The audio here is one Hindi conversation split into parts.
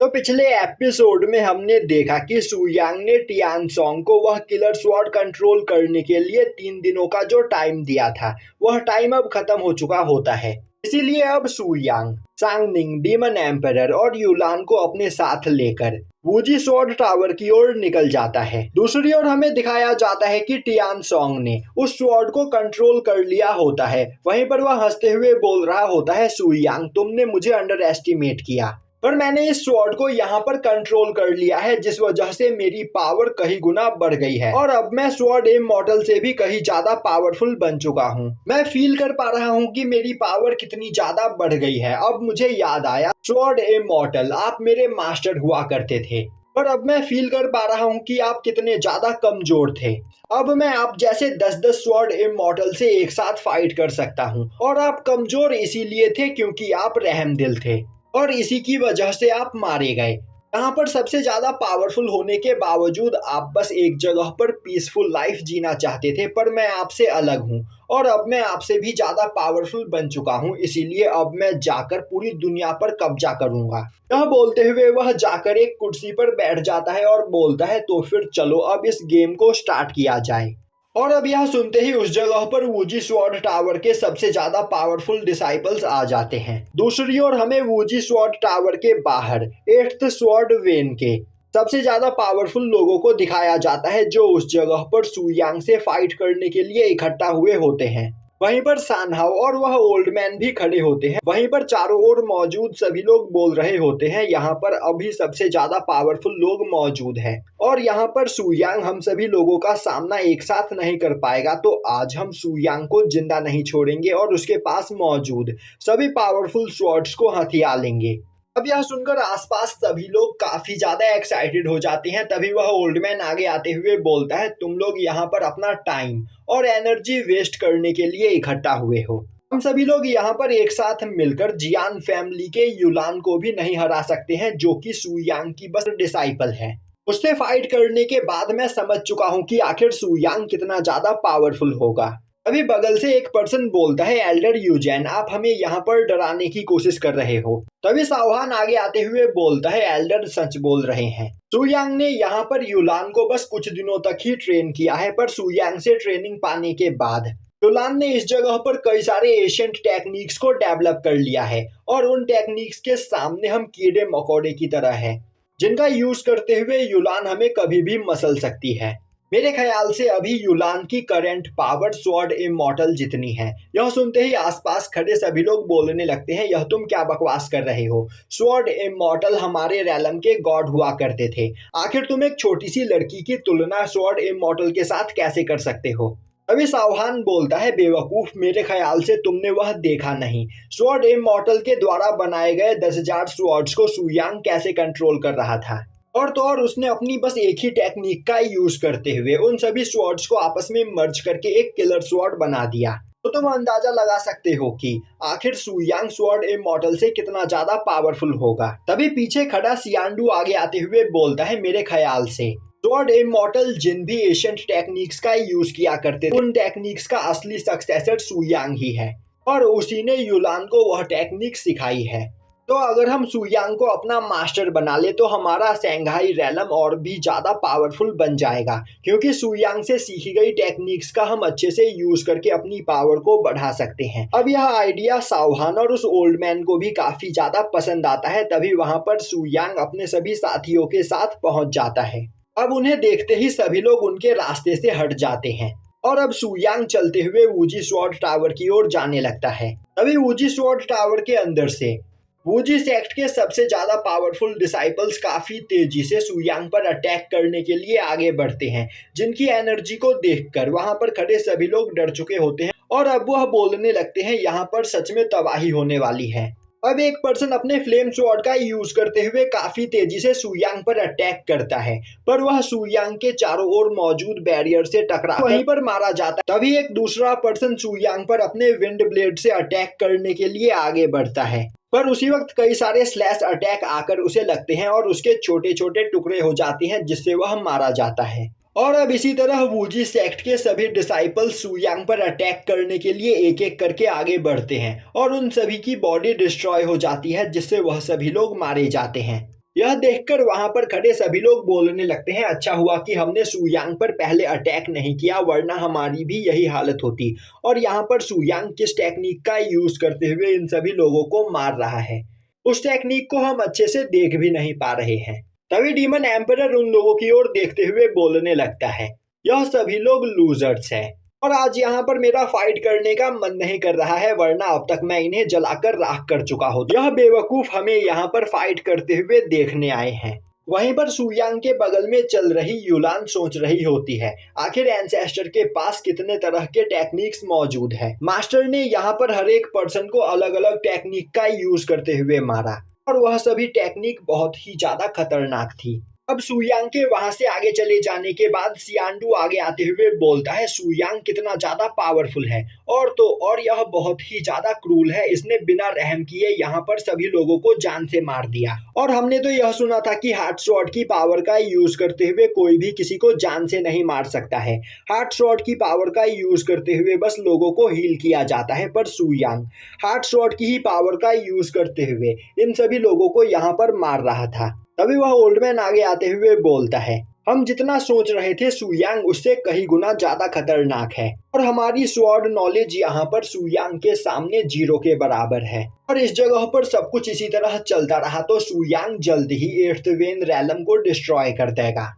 तो पिछले एपिसोड में हमने देखा कि सुयांग ने टियानसोंग को वह किलर स्वॉर्ड कंट्रोल करने के लिए 3 दिनों का जो टाइम दिया था वह टाइम अब खत्म हो चुका होता है। इसीलिए अब सुयांग सांगनिंग डीमन एम्परर और युलान को अपने साथ लेकर वूजी स्वॉर्ड टावर की ओर निकल जाता है। दूसरी ओर हमें दिखाया जाता है कि टियानसोंग ने उस स्वॉर्ड को कंट्रोल कर लिया होता है। वहीं पर वह हंसते हुए बोल रहा होता है, सुयांग तुमने मुझे अंडर एस्टिमेट किया, पर मैंने इस स्वॉर्ड को यहाँ पर कंट्रोल कर लिया है, जिस वजह से मेरी पावर कई गुना बढ़ गई है और अब मैं स्वॉर्ड इमॉर्टल से भी कहीं ज्यादा पावरफुल बन चुका हूँ। मैं फील कर पा रहा हूँ कि मेरी पावर कितनी ज्यादा बढ़ गई है। अब मुझे याद आया, स्वॉर्ड इमॉर्टल आप मेरे मास्टर हुआ करते थे, पर अब मैं फील कर पा रहा हूँ कि आप कितने ज्यादा कमजोर थे। अब मैं आप जैसे 10-10 स्वॉर्ड इमॉर्टल से एक साथ फाइट कर सकता हूँ और आप कमजोर इसीलिए थे क्योंकि आप रहमदिल थे और इसी की वजह से आप मारे गए। यहाँ पर सबसे ज्यादा पावरफुल होने के बावजूद आप बस एक जगह पर पीसफुल लाइफ जीना चाहते थे, पर मैं आपसे अलग हूँ और अब मैं आपसे भी ज्यादा पावरफुल बन चुका हूँ, इसीलिए अब मैं जाकर पूरी दुनिया पर कब्जा करूंगा। यह बोलते हुए वह जाकर एक कुर्सी पर बैठ जाता है और बोलता है, तो फिर चलो अब इस गेम को स्टार्ट किया जाए। और अब यह सुनते ही उस जगह पर वूजी स्वॉर्ड टावर के सबसे ज्यादा पावरफुल डिसाइपल्स आ जाते हैं। दूसरी ओर हमें वूजी स्वॉर्ड टावर के बाहर 8th स्वॉर्ड वेन के सबसे ज्यादा पावरफुल लोगों को दिखाया जाता है, जो उस जगह पर सुयांग से फाइट करने के लिए इकट्ठा हुए होते हैं। वहीं पर सानहाओ और वह ओल्ड मैन भी खड़े होते हैं। वहीं पर चारों ओर मौजूद सभी लोग बोल रहे होते हैं, यहाँ पर अभी सबसे ज्यादा पावरफुल लोग मौजूद हैं और यहाँ पर सुयांग हम सभी लोगों का सामना एक साथ नहीं कर पाएगा, तो आज हम सुयांग को जिंदा नहीं छोड़ेंगे और उसके पास मौजूद सभी पावरफुल स्वॉर्ड्स को हथिया लेंगे। अब यह सुनकर आसपास सभी लोग काफी ज्यादा एक्साइटेड हो जाते हैं। तभी वह ओल्ड मैन आगे आते हुए बोलता है, तुम लोग यहाँ पर अपना टाइम और एनर्जी वेस्ट करने के लिए इकट्ठा हुए हो। हम सभी लोग यहाँ पर एक साथ मिलकर जियान फैमिली के युलान को भी नहीं हरा सकते हैं, जो कि सुयांग की बस डिसाइपल है। उससे फाइट करने के बाद मैं समझ चुका हूँ कि आखिर सुयांग कितना ज्यादा पावरफुल होगा। अभी बगल से एक पर्सन बोलता है, एल्डर यूजैन आप हमें यहाँ पर डराने की कोशिश कर रहे हो। तभी सावहान आगे आते हुए बोलता है, एल्डर सच बोल रहे हैं। सुयांग ने यहाँ पर युलान को बस कुछ दिनों तक ही ट्रेन किया है, पर सुयांग से ट्रेनिंग पाने के बाद युलान ने इस जगह पर कई सारे एशियंट टेक्निक्स को डेवलप कर लिया है और उन टेक्निक्स के सामने हम कीड़े मकोड़े की तरह है, जिनका यूज करते हुए युलान हमें कभी भी मसल सकती है। मेरे ख्याल से अभी युलान की करंट पावर स्वॉर्ड इमॉर्टल जितनी है। यह सुनते ही आसपास खड़े सभी लोग बोलने लगते हैं, यह तुम क्या बकवास कर रहे हो? स्वॉर्ड इमॉर्टल हमारे रैलम के गॉड हुआ करते थे। आखिर तुम एक छोटी सी लड़की की तुलना स्वॉर्ड इमॉर्टल के साथ कैसे कर सकते हो? अभी सावहान बोलता है, बेवकूफ, मेरे ख्याल से तुमने वह देखा नहीं। स्वॉर्ड इमॉर्टल के द्वारा बनाए गए 10,000 स्वॉर्ड्स को सुयांग कैसे कंट्रोल कर रहा था, और तो और उसने अपनी बस एक ही टेक्निक का यूज करते हुए उन सभी स्वॉर्ड्स को आपस में मर्ज करके एक किलर स्वॉर्ड बना दिया। तो तुम अंदाजा लगा सकते हो कि आखिर सुयांग स्वॉर्ड इमॉर्टल से कितना ज्यादा पावरफुल होगा। तभी पीछे खड़ा सियांडू आगे आते हुए बोलता है, मेरे ख्याल से स्वॉर्ड इमॉर्टल जिन भी एशियंट टेक्निक्स का यूज किया करते थे, उन टेक्निक्स का असली सक्सेसर सुयांग ही है और उसी ने युलान को वह टेक्निक सिखाई है। तो अगर हम सुयांग को अपना मास्टर बना ले तो हमारा शंघाई रैलम और भी ज्यादा पावरफुल बन जाएगा, क्योंकि सुयांग से सीखी गई टेक्निक्स का हम अच्छे से यूज करके अपनी पावर को बढ़ा सकते हैं। अब यह आइडिया सावहान और उस ओल्ड मैन को भी काफी ज्यादा पसंद आता है। तभी वहां पर सुयांग अपने सभी साथियों के साथ पहुंच जाता है। अब उन्हें देखते ही सभी लोग उनके रास्ते से हट जाते हैं और अब सुयांग चलते हुए वूजी स्वॉर्ड टावर की ओर जाने लगता है। तभी वूजी स्वॉर्ड टावर के अंदर से वूजी सेक्ट के सबसे ज्यादा पावरफुल डिसाइपल्स काफी तेजी से सुयांग पर अटैक करने के लिए आगे बढ़ते हैं, जिनकी एनर्जी को देखकर वहां पर खड़े सभी लोग डर चुके होते हैं और अब वह बोलने लगते हैं, यहाँ पर सच में तबाही होने वाली है। अब एक पर्सन अपने फ्लेम स्वॉर्ड का यूज करते हुए काफी तेजी से सुयांग पर अटैक करता है, पर वह सुयांग के चारों ओर मौजूद बैरियर से टकरा वहीं पर मारा जाता है। तभी एक दूसरा पर्सन सुयांग पर अपने विंड ब्लेड से अटैक करने के लिए आगे बढ़ता है, पर उसी वक्त कई सारे स्लैश अटैक आकर उसे लगते हैं और उसके छोटे छोटे टुकड़े हो जाते हैं, जिससे वह मारा जाता है। और अब इसी तरह वूजी सेक्ट के सभी डिसाइपल सुयांग पर अटैक करने के लिए एक एक करके आगे बढ़ते हैं और उन सभी की बॉडी डिस्ट्रॉय हो जाती है, जिससे वह सभी लोग मारे जाते हैं। यह देखकर वहां पर खड़े सभी लोग बोलने लगते हैं, अच्छा हुआ कि हमने सुयांग पर पहले अटैक नहीं किया, वरना हमारी भी यही हालत होती। और यहाँ पर सुयांग किस टेक्निक का यूज करते हुए इन सभी लोगों को मार रहा है, उस टेक्निक को हम अच्छे से देख भी नहीं पा रहे हैं। तभी डीमन एम्परर उन लोगों की ओर देखते हुए बोलने लगता है, यह सभी लोग लूजर्स हैं और आज यहाँ पर मेरा फाइट करने का मन नहीं कर रहा है, वरना अब तक मैं इन्हें जलाकर राख कर चुका होता। यह बेवकूफ हमें यहाँ पर फाइट करते हुए देखने आए हैं। वहीं पर सुयांग के बगल में चल रही युलान सोच रही होती है, आखिर एंसेस्टर के पास कितने तरह के टेक्निक्स मौजूद है। मास्टर ने यहाँ पर हर एक पर्सन को अलग अलग टेक्निक का यूज करते हुए मारा और वह सभी टेक्निक बहुत ही ज्यादा खतरनाक थी। अब सुयांग के वहां से आगे चले जाने के बाद सियांडू आगे आते हुए बोलता है, सुयांग कितना ज्यादा पावरफुल है और तो और यह बहुत ही ज्यादा क्रूल है, इसने बिना रहम किए यहाँ पर सभी लोगों को जान से मार दिया। और हमने तो यह सुना था कि हार्ट स्वॉर्ड की पावर का यूज करते हुए कोई भी किसी को जान से नहीं मार सकता है, हार्ट स्वॉर्ड की पावर का यूज करते हुए बस लोगों को हील किया जाता है। पर सुयांग हार्ट स्वॉर्ड की ही पावर का यूज करते हुए इन सभी लोगों को यहाँ पर मार रहा था। तभी वह ओल्ड मैन आगे आते हुए बोलता है, हम जितना सोच रहे थे सुयांग उससे कई गुना ज्यादा खतरनाक है और हमारी स्वॉर्ड नॉलेज यहाँ पर सुयांग के सामने 0 के बराबर है। और इस जगह पर सब कुछ इसी तरह चलता रहा तो सुयांग जल्द ही 8th वेन रैलम को डिस्ट्रॉय कर देगा।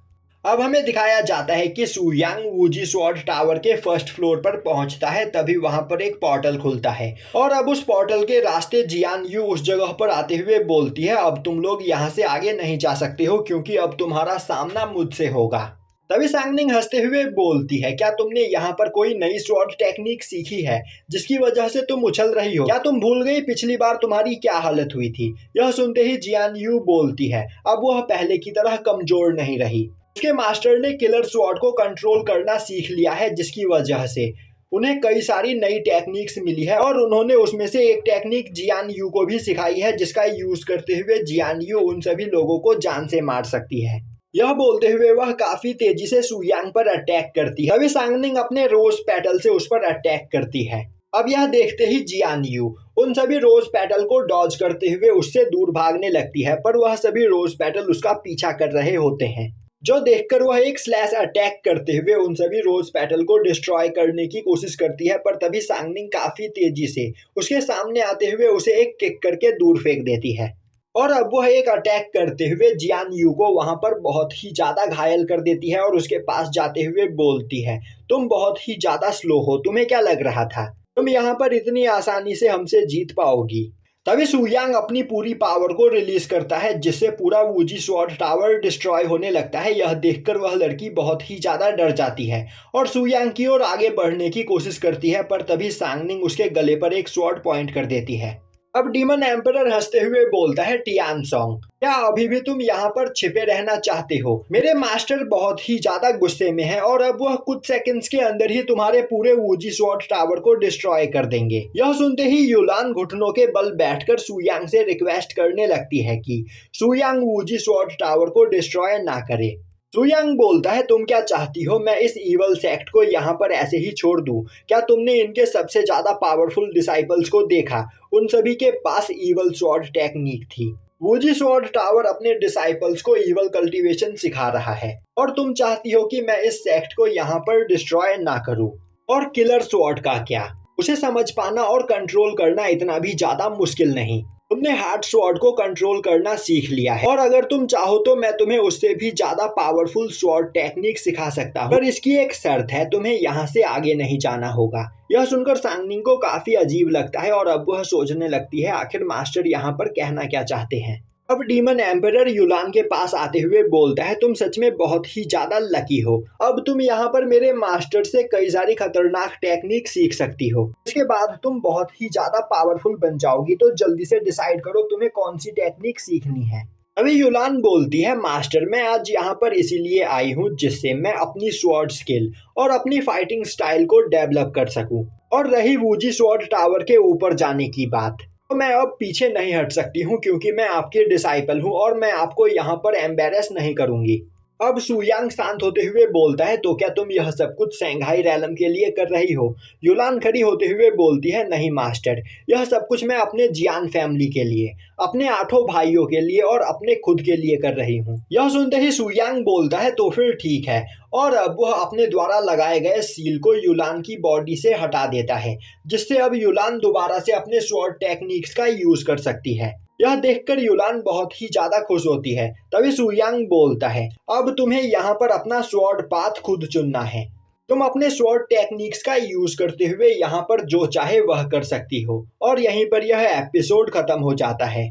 अब हमें दिखाया जाता है कि सुयांग वूजी स्वॉर्ड टावर के फर्स्ट फ्लोर पर पहुंचता है, तभी वहां पर एक पोर्टल खुलता है और अब उस पोर्टल के रास्ते जियान यू उस जगह पर आते हुए बोलती है, अब तुम लोग यहां से आगे नहीं जा सकते हो क्योंकि अब तुम्हारा सामना मुझसे होगा। तभी सांगनिंग हंसते हुए बोलती है, क्या तुमने यहाँ पर कोई नई स्वॉर्ड टेक्निक सीखी है जिसकी वजह से तुम उछल रही हो? क्या तुम भूल गई पिछली बार तुम्हारी क्या हालत हुई थी? यह सुनते ही जियान यू बोलती है, अब वह पहले की तरह कमजोर नहीं रही, उसके मास्टर ने किलर स्वॉर्ड को कंट्रोल करना सीख लिया है, जिसकी वजह से उन्हें कई सारी नई टेक्निक्स मिली है और उन्होंने उसमें से एक टेक्निक जियान यू को भी सिखाई है, जिसका यूज करते हुए जियान यू उन सभी लोगों को जान से मार सकती है। यह बोलते हुए वह काफी तेजी से सुयांग पर अटैक करती है। तभी सांगनिंग अपने रोज पेटल से उस पर अटैक करती है। अब यह देखते ही जियान यू उन सभी रोज पेटल को डॉज करते हुए उससे दूर भागने लगती है, पर वह सभी रोज पेटल उसका पीछा कर रहे होते हैं, जो देखकर वह एक स्लैश अटैक करते हुए उन सभी रोज पेटल को डिस्ट्रॉय करने की कोशिश करती है। पर तभी सांगनिंग काफी तेजी से उसके सामने आते हुए उसे एक किक करके दूर फेंक देती है और अब वह एक अटैक करते हुए जियान यू को वहां पर बहुत ही ज्यादा घायल कर देती है और उसके पास जाते हुए बोलती है, तुम बहुत ही ज्यादा स्लो हो, तुम्हें क्या लग रहा था तुम यहाँ पर इतनी आसानी से हमसे जीत पाओगी? तभी सुयांग अपनी पूरी पावर को रिलीज करता है, जिससे पूरा वूजी स्वॉर्ड टावर डिस्ट्रॉय होने लगता है। यह देखकर वह लड़की बहुत ही ज्यादा डर जाती है और सुयांग की ओर आगे बढ़ने की कोशिश करती है, पर तभी सांगनिंग उसके गले पर एक स्वॉर्ड पॉइंट कर देती है। अब डीमन एम्परर हंसते हुए बोलता है, टियान सॉन्ग, क्या अभी भी तुम यहाँ पर छिपे रहना चाहते हो? मेरे मास्टर बहुत ही ज्यादा गुस्से में है और अब वह कुछ सेकंड्स के अंदर ही तुम्हारे पूरे वूजी स्वॉर्ड टावर को डिस्ट्रॉय कर देंगे। यह सुनते ही युलान घुटनों के बल बैठकर सुयांग से रिक्वेस्ट करने लगती है कि सुयांग वूजी स्वॉर्ड टावर को डिस्ट्रॉय ना करे। सुयांग बोलता है, तुम क्या चाहती हो, मैं इस ईवल सेक्ट को यहाँ पर ऐसे ही छोड़ दूं? क्या तुमने इनके सबसे ज्यादा पावरफुल डिसाइपल्स को देखा? उन सभी के पास ईवल स्वॉर्ड टेक्निक थी। वूजी स्वॉर्ड टावर अपने डिसाइपल्स को ईवल कल्टीवेशन सिखा रहा है और तुम चाहती हो कि मैं इस सेक्ट को यहाँ पर डिस्ट्रॉय ना करूं। और किलर स्वॉर्ड का क्या? उसे समझ पाना और कंट्रोल करना इतना भी ज्यादा मुश्किल नहीं। तुमने हार्ट स्वॉर्ड को कंट्रोल करना सीख लिया है और अगर तुम चाहो तो मैं तुम्हें उससे भी ज्यादा पावरफुल स्वॉर्ड टेक्निक सिखा सकता हूँ, पर इसकी एक शर्त है, तुम्हें यहाँ से आगे नहीं जाना होगा। यह सुनकर सांगनिंग को काफी अजीब लगता है और अब वह सोचने लगती है, आखिर मास्टर यहाँ पर कहना क्या चाहते हैं। अब डीमन एम्परर युलान के पास आते हुए बोलता है, तुम सच में बहुत ही ज्यादा लकी हो, अब तुम यहाँ पर मेरे मास्टर से कई सारी खतरनाक टेक्निक सीख सकती हो, इसके बाद तुम बहुत ही ज्यादा पावरफुल बन जाओगी, तो जल्दी से डिसाइड करो तुम्हें कौन सी टेक्निक सीखनी है। अभी युलान बोलती है, मास्टर मैं आज यहाँ पर इसीलिए आई हूँ जिससे मैं अपनी स्वॉर्ड स्किल और अपनी फाइटिंग स्टाइल को डेवलप कर सकूँ। और रही वूजी स्वॉर्ड टावर के ऊपर जाने की बात, तो मैं अब पीछे नहीं हट सकती हूँ क्योंकि मैं आपकी डिसाइपल हूँ और मैं आपको यहाँ पर एम्बेरस नहीं करूँगी। अब सुयांग शांत होते हुए बोलता है, तो क्या तुम यह सब कुछ शंघाई रैलम के लिए कर रही हो? युलान खड़ी होते हुए बोलती है, नहीं मास्टर, यह सब कुछ मैं अपने जियान फैमिली के लिए, अपने 8 भाइयों के लिए और अपने खुद के लिए कर रही हूँ। यह सुनते ही सुयांग बोलता है, तो फिर ठीक है, और अब वह अपने द्वारा लगाए गए सील को युलान की बॉडी से हटा देता है, जिससे अब युलान दोबारा से अपने स्वॉर्ड टेक्निक्स का यूज कर सकती है। यह देखकर युलान बहुत ही ज्यादा खुश होती है। तभी सुयांग बोलता है, अब तुम्हें यहाँ पर अपना स्वॉर्ड पाथ खुद चुनना है। तुम अपने स्वॉर्ड टेक्निक्स का यूज करते हुए यहाँ पर जो चाहे वह कर सकती हो। और यहीं पर यह एपिसोड खत्म हो जाता है।